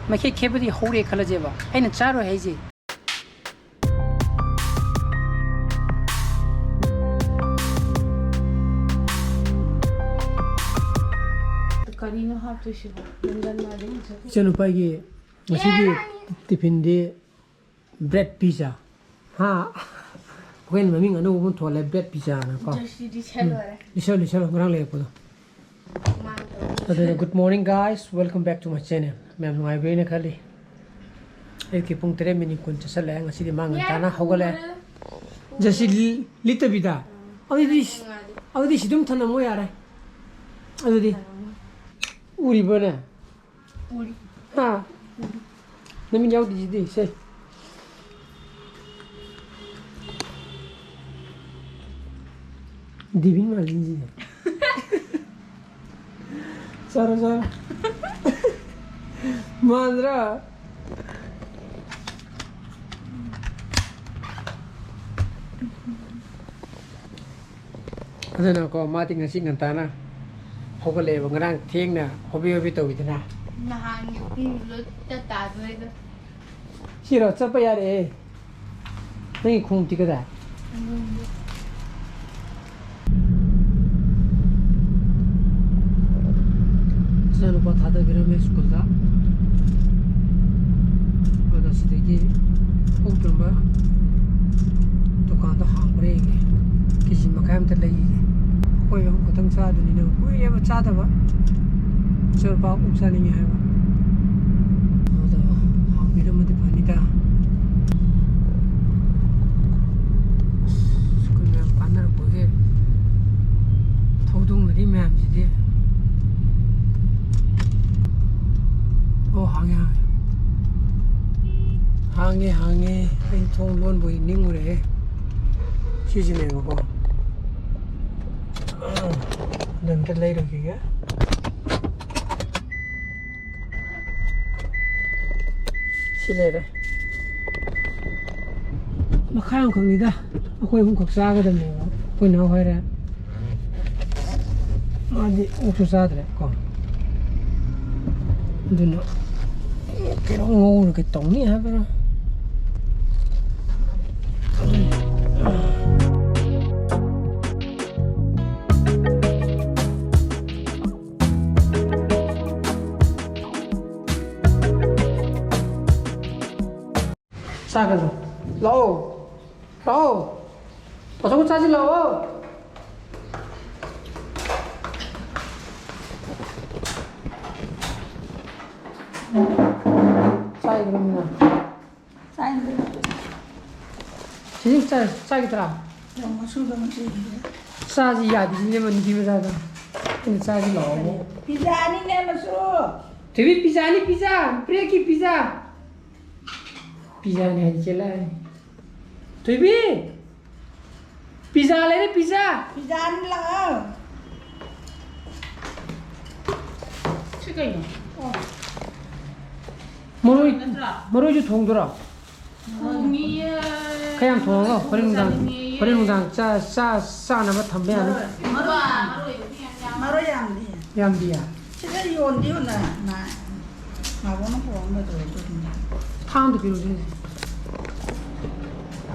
makai kebudi hore khala jeba aina charo haiji karino haptu shibo dandan madin chanu pagi masigi tiffin de bread pizza ha when mami nganu bun thole bread pizza na ko di chalo ngrang le ko good morning guys, welcome back to my channel. Ma'am ngai be na khali e ki pung 3 minute kun cha sala ngasi di mang ta na hogale jasi litabida awdi sidum thana mo yara awdi uri bana uri ha nami yaw di say divin malinji Sara Mandra adana ko mati ngasi ngantana hogale bangrang thing na hobi to bidna nahan lo ta doi siro chapa yare nei khung tikada Sanu pa thada birame school da oda sidegi oturba dukan da hambre ge kisi makam ta lai koi hom ko tang cha duni na koi ye ba cha da ba chor pa uksa ni hai ba oda ham biram de pani da school me panar ko ge thodung mari ma'am ji de hàng nghe anh thong luôn bởi ninh rồi đấy chi gì này mà đừng cắt lấy được kìa chi lấy đây mà khai không đi ra quay không khóc xa cái đầm này quay nào hay ra mà đi ốc xa đấy còn đừng nó cái nó ngu rồi cái tổng này hả nó sao cái gì lâu ở trong sao gì lâu sai 그러면 사인들 진짜 싸기더라 너무 수고만 싸지 야 니네만 니집에다가 근데 싸지 너무 피자 아니네 마수 되게 피자 아니 피자 브레이키 피자 피자네 해질라 되게 피자 ले 피자 피자 아니라 치킨이요 머리주 통들어 그냥 통어 버리는당 싸나마 담배 안 해. 마로 양디야. 치킨 요온디요 나 마보는 보는 거도 탕도 필요해.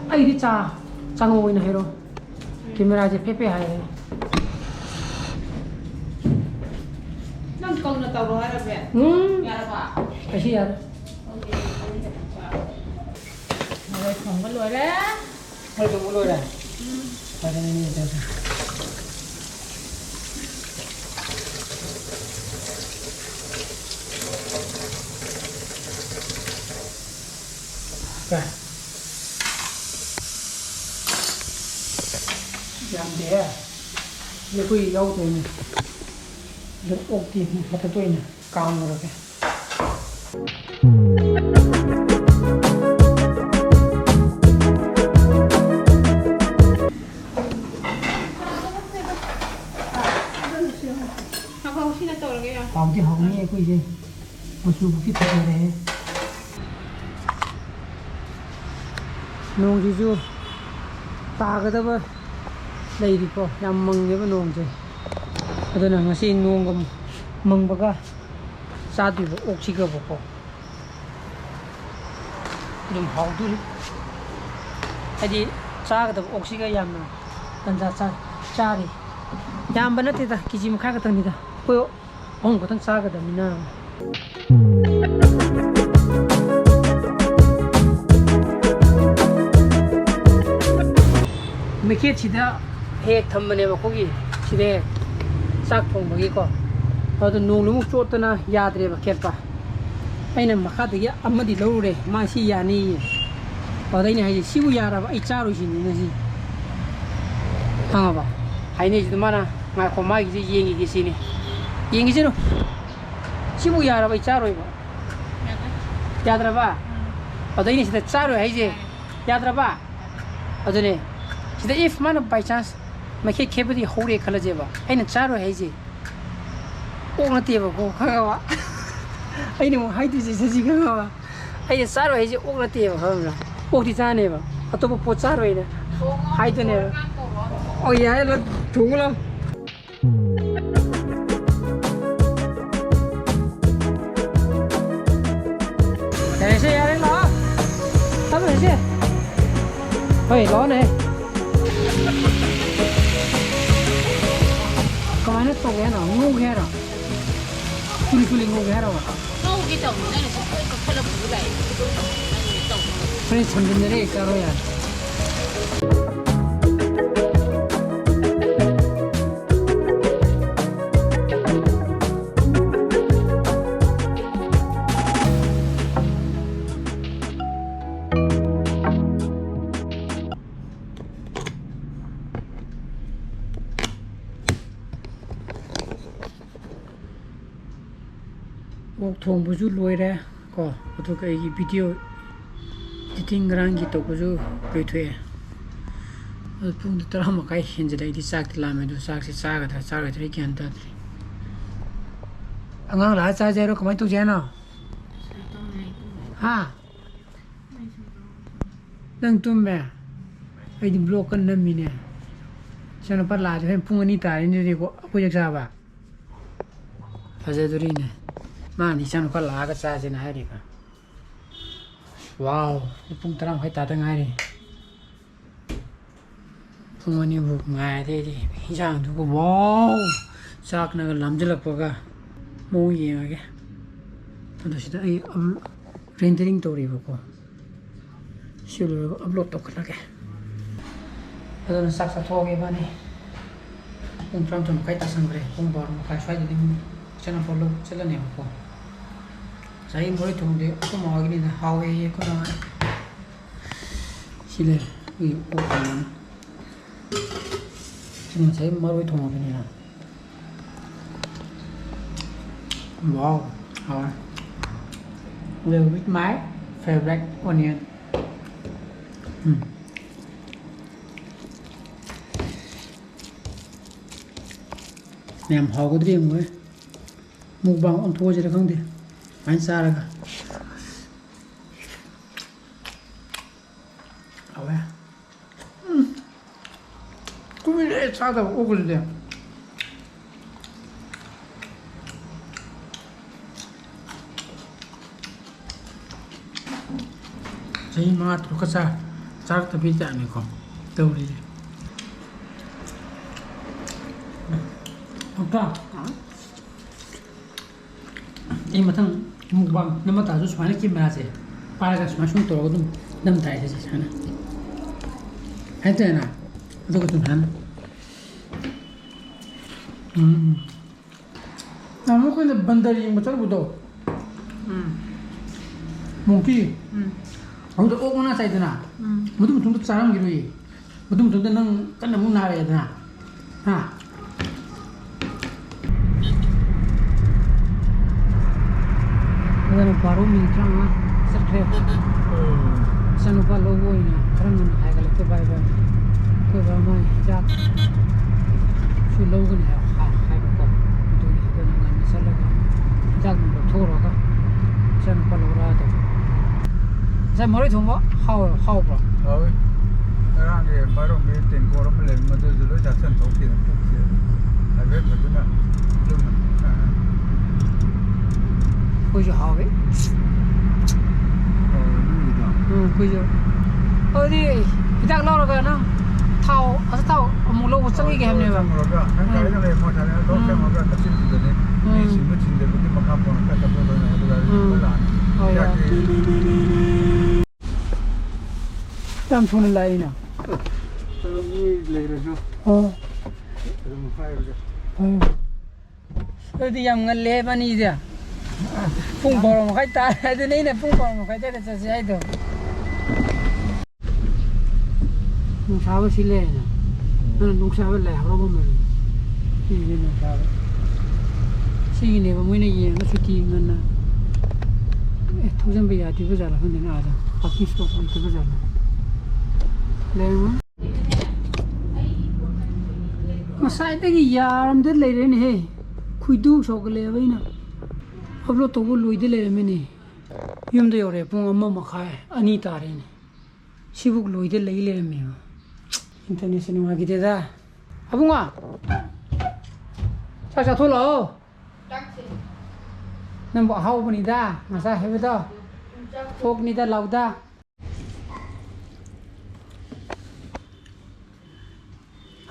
아 이리 짱 오이나 해로. 김라지 페페하래. 난 công tàu rồi hay là về? Nhà đâu ạ? Cái gì à? Rồi không có lùi đấy. Thôi đừng có lùi này. Đây đây. Rồi. Làm thế. Nếu quý dâu thì rất ok mà cái tuổi này cao rồi kìa. Không chứ không nghe quý gì một số cái thật này nông gì chứ ta cái đó đây đi cô làm mừng cái nông gì cái đó là ngasi nông cái mừng baka sa đi bộ ốc chỉ cái bộ ꯑꯗꯨꯝ ꯍꯥꯎꯗꯣꯔꯤ ꯍꯥꯏꯗꯤ ꯆꯥꯒꯗꯕ ꯑꯣꯛꯁꯤꯒ ꯌꯥꯝꯅ ꯇꯟꯖꯥ ꯆꯥꯔꯤ ꯌꯥꯝꯕ ꯅꯠꯇꯦꯗ ꯀꯦꯖꯤ ꯃꯈꯥꯏ ꯈꯛꯇꯪꯅꯤꯗ ꯑꯩꯈꯣꯏ ꯑꯍꯨꯝ ꯈꯛꯇꯪ ꯆꯥꯒꯗꯕꯅꯤꯅ ꯃꯩꯈꯦꯠꯁꯤꯗ ꯍꯦꯛ ꯊꯝꯕꯅꯦꯕ ꯑꯩꯈꯣꯏꯒꯤ ꯁꯤꯗ ꯍꯦꯛ ꯆꯥꯛ ꯊꯣꯡꯕꯒꯤꯀꯣ ꯑꯗꯨ ꯅꯣꯡꯃꯨꯛ ꯆꯣꯠꯇꯅ ꯌꯥꯗ꯭ꯔꯦꯕ ꯈꯦꯠꯄ ꯑꯩꯅ ꯃꯈꯥꯗꯒꯤ ꯑꯃꯗꯤ ꯂꯧꯔꯨꯔꯦ ꯃꯥ ꯁꯤ ꯌꯥꯅꯤꯌꯦ ꯑꯗꯨꯗ ꯑꯩꯅ ꯍꯥꯏꯁꯦ ꯁꯤꯕꯨ ꯌꯥꯔꯕ ꯑꯩ ꯆꯥꯔꯣꯏꯁꯤꯅꯤ ꯉꯁꯤ ꯈꯪꯉꯕ ꯍꯥꯏꯅꯩꯁꯤꯗ ꯃꯥꯅ ꯉꯥꯏꯈꯣ ꯃꯥꯒꯤꯁꯦ ꯌꯦꯡꯈꯤꯒꯦ ꯁꯤꯅꯤ ꯌꯦꯡꯈꯤꯁꯤꯅꯨ ꯁꯤꯕꯨ ꯌꯥꯔꯕ ꯑꯩ ꯆꯥꯔꯣꯏꯕ ꯌꯥꯗ꯭ꯔꯕ ꯑꯗꯨꯗ ꯑꯩꯅ ꯁꯤꯗ ꯆꯥꯔꯣꯏ ꯍꯥꯏꯁꯦ ꯌꯥꯗ꯭ꯔꯕ ꯑꯗꯨꯅꯦ sida if mana by chance make kebadi hore khalajeba aina charo haije o nateba ko khagawa aina mo haidi je saji khagawa aina charo haije o nateba hamra o ti chane ba atopo po charo ina haidone o ya la thungla ऐसे यार ला तब ऐसे भाई लो ने कमाने तो गया ना नू गया ना कुली नू गया ना nấu cái chồng này là có phải là bự này friends समझ नहीं रहे करो यार थोंबुजु लोइरे को अदुगा एगी वीडियो एडिटिंग ग्रांगी तोबुजु लोइथोए अदु पुंग तरा मकाई हेंजदा इदि चाक लामे दु चाक से चागदा चागद्रि ग्यान ताद्रि अंगांग ला चा जेरो कमाय तु जेना हा नंग तुमबे आइदि ब्लॉक कन नमिने सनो पर ला जे पुंग अनि तारि नि को अखोय जाबा फजेदुरिने मानी सान को लागा चाजेन हारिका वाव पुंग तरम खै ताता ngairi पुंगनी भुक ngaide di हिजांग दुको वाव चाकना लामजलकपगा मो येंगे अदो सिदा ai rendering तोरिबको सिलो अपलोड तोखलागे अदो साक सा थोगे बानी पुंग तरम तम खै तासंगरे पुंग बार मखा स्वाइदि चना फॉलो चलने को सही मोरे थोंदे को मागनी ना हावे ये को ना सिले 이 오빠는 지금 제 머리 통하더니 wow little bit my favorite onion nem 하고들이 뭐 mukbang on thua jira khang de main sa ra ka awa tu mi le cha da o ko de jai ma tu ka sa ta bi ja ni ko tau ri oka 이 마탕 mukbang nama tazu sumana ki mase paraga smasung to dum dam thai se chana haitena adugo tum han namu ko ne bandari motor budo monkey audo ogona saidana mudum tum charam giroi mudum tum nang kanna mu na re dana ha Ada baru minta sekret, sana kalau logo ini, kerana mana kalau tu baik baik, tu baik baik, jat, si logo ni hai buka, tu ni tu ni kan misalnya kan, jat mana thora kan, sana kalau orang tu, saya mari thumba, how bro? Oh, orang ni baru ni tengok orang Malay, macam tu jat sen tahu kita tu sih, ada macam mana, tu mana. 回去好呗。哦，绿的。kuyo odi hidak lo ga na thau asa thau amu lo changi ge hamne ba kan kai le mo tha le do ke mo ga ta chin de ni sim bu chin de bu ma ka pon ka ta bo do na do la ya ke tam thun lai na ni le re no rum phai ga odi yam ngal le ba ni dia phung bor mo khai ta de nei na phung bor mo khai ta cha sai do nung sa ba sile na nung sa ba la ro ba ma ni ni nung sa ba si ni ba mo ni ye na su ti ngan na thu jam ba ya ti ba ja la hon de na ja pakis to on ti ba ja la le mo ma sai de gi yaram de le re ni he khuidu so ga le ba ina ablo to bu lui de le me ni yum de yore pung amma ma khai ani ta re ni sibuk lui de le le me international wa gi de da abunga sa sa tholo nam bo hau bani da ma sa he da ok ni da lau da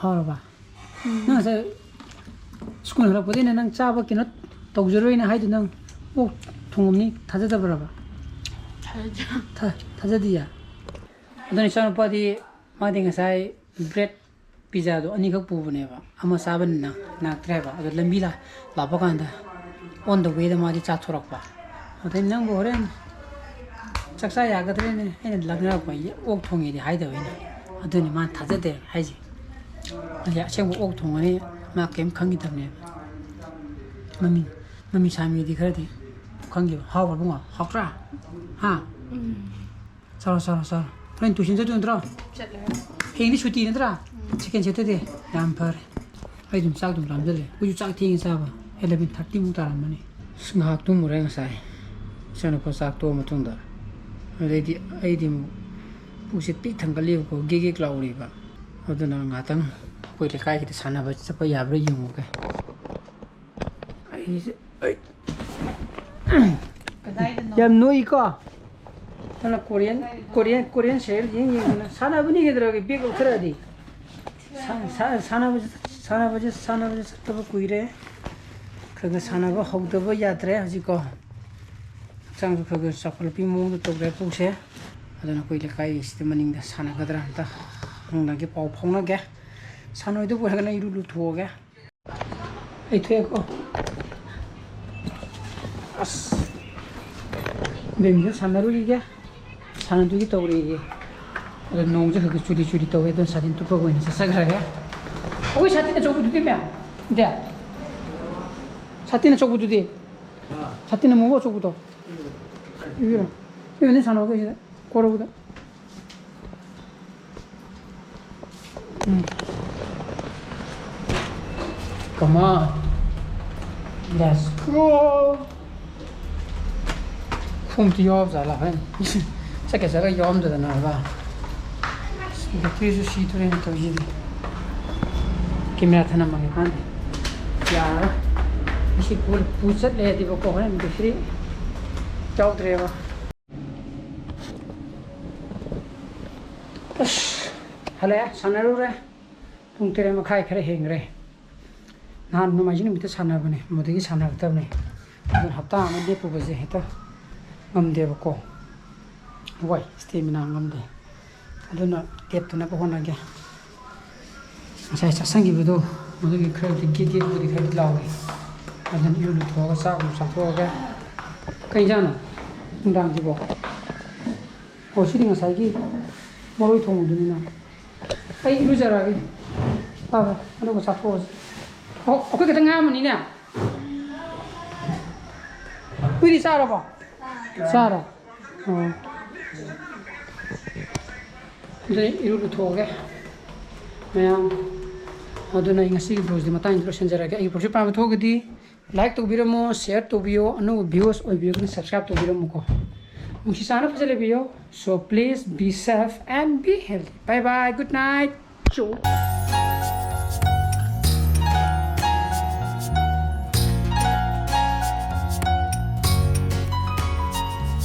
hau ba na sa school ra podi na nang cha ba kinot tau zeroi na hai du nang ok thongom ni thaja da bra ba thaja dia adani sa pa di ma ding sai bread pizza do ani khak pu bane ba ama saban na tre ba ado lambi la pa kan da on the way da ma di cha thorak ba adani nang bo ren chaksa ya ga tre ne ene lagna ba ok thongi di hai da we na adani ma thaja de hai ji ya cheng bo ok thong ani ma kem khangi da ne mami sami di khare di khangi ha ba bunga hakra ha sara friend tu sin ja tu ndra heng ni shuti ndra chicken chete de yam par ai dum sak dum ram de le u ju chak thing sa ba 11:30 mu ta ram mani ngak tu mu reng sai chana ko sak to mu tung da ai di pu sit pi thang ka le ko ge klaw ri ba aduna nga tang koi le kai ki sana ba cha pa ya bra yung ke ai yam noi ko ana korean shell yeng na sana bani ge dra ge big ukhra di sana ba ta ba kui re khaga sana ba hog da ba yatre haji ko chang ju khaga safal pi mo to re pu se adana koi le kai sti maning da sana ga dra ta hang na ge pau phong na ge sana do bo ga na iru lu tho ge ai thwe ko as bem sana ru ge sana du gi to re ge रे नोंग जे खग चुरी तो है तो सादिन तो पगोइन से सगरा है ओइ सातिना चौबु दुदे म्या दे सातिना चौबु दुदे हां सातिना मोबो चौबु तो 이거 이거는 사는 거 이제 걸어보다 come on let's go không thì yom ra là phải chắc cái cái yom rồi nào ba 이거 뒤에서 시도를 또 이제 김이나 타는 망이 간. 야, 이시 볼 부쉈 내 뒤로 거는 그들이 저들이와. 할래? 산으로래. 동태에 막 가이 그래 행래. 난 너마지는 밑에 산나 보네. 모두기 산나 때문에. 오늘 합다 하면 돼 보고지 했다. 엄대 먹고. 와이 스테미나 엄대. aduna tep tu na ko hona ge sai sa sangi bu do modu ge khre ge bu di khai law ge adan yu lu tho sa tho ge kai jana ndang ji bo ho si ding sai gi moroi thong du ni na ai lu jara ge ba ba ado ko sa tho ho o ke ta nga ma ni na pu di sa ra ba sa ra 네 이루로 도게 매양 어두나 ingasi bros di mata introduction jaraga ei project pa thog di like to biramo share to bio anu views oi bio ni subscribe to biramo ko musi sana phajale bio so please be safe and be healthy bye bye good night ciao